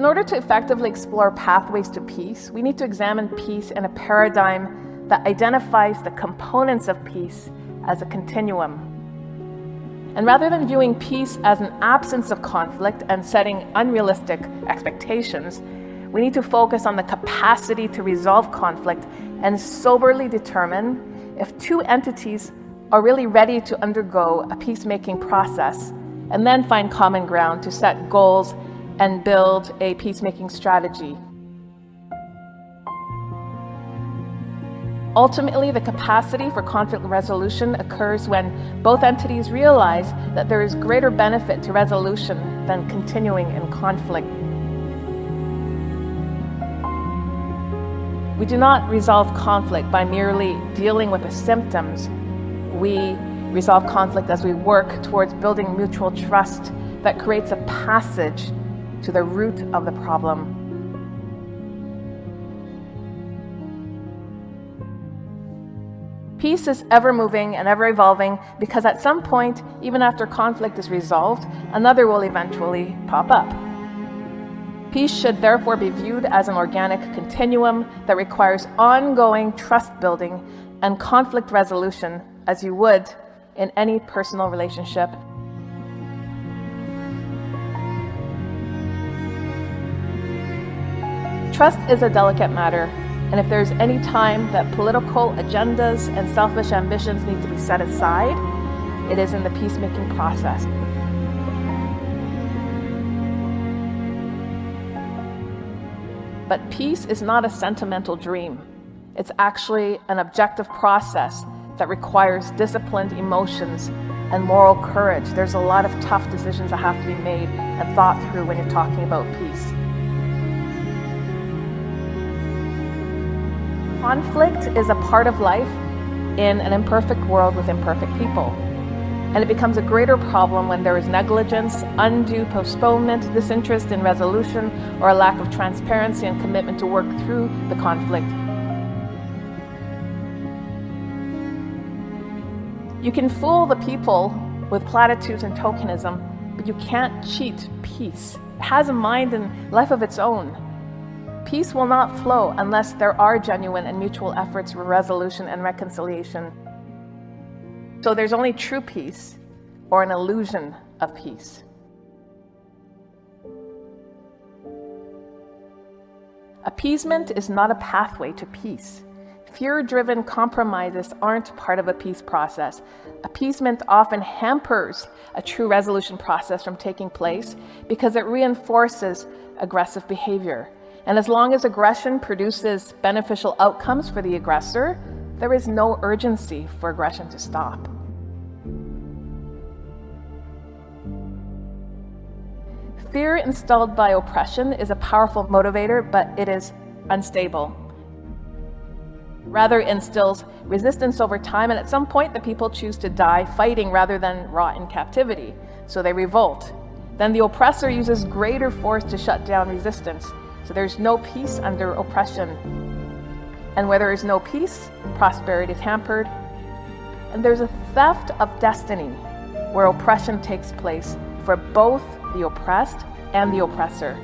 In order to effectively explore pathways to peace, we need to examine peace in a paradigm that identifies the components of peace as a continuum. And rather than viewing peace as an absence of conflict and setting unrealistic expectations, we need to focus on the capacity to resolve conflict and soberly determine if two entities are really ready to undergo a peacemaking process, and then find common ground to set goals and build a peacemaking strategy. Ultimately, the capacity for conflict resolution occurs when both entities realize that there is greater benefit to resolution than continuing in conflict. We do not resolve conflict by merely dealing with the symptoms. We resolve conflict as we work towards building mutual trust that creates a passage to the root of the problem. Peace is ever moving and ever evolving because at some point, even after conflict is resolved, another will eventually pop up. Peace should therefore be viewed as an organic continuum that requires ongoing trust building and conflict resolution, as you would in any personal relationship. Trust is a delicate matter, and if there's any time that political agendas and selfish ambitions need to be set aside, it is in the peacemaking process. But peace is not a sentimental dream. It's actually an objective process that requires disciplined emotions and moral courage. There's a lot of tough decisions that have to be made and thought through when you're talking about peace. Conflict is a part of life in an imperfect world with imperfect people. And it becomes a greater problem when there is negligence, undue postponement, disinterest in resolution, or a lack of transparency and commitment to work through the conflict. You can fool the people with platitudes and tokenism, but you can't cheat peace. It has a mind and life of its own. Peace will not flow unless there are genuine and mutual efforts for resolution and reconciliation. So there's only true peace or an illusion of peace. Appeasement is not a pathway to peace. Fear-driven compromises aren't part of a peace process. Appeasement often hampers a true resolution process from taking place because it reinforces aggressive behavior. And as long as aggression produces beneficial outcomes for the aggressor, there is no urgency for aggression to stop. Fear installed by oppression is a powerful motivator, but it is unstable. Rather, it instills resistance over time, and at some point the people choose to die fighting rather than rot in captivity, so they revolt. Then the oppressor uses greater force to shut down resistance. So there's no peace under oppression. And where there is no peace, prosperity is hampered. And there's a theft of destiny where oppression takes place for both the oppressed and the oppressor.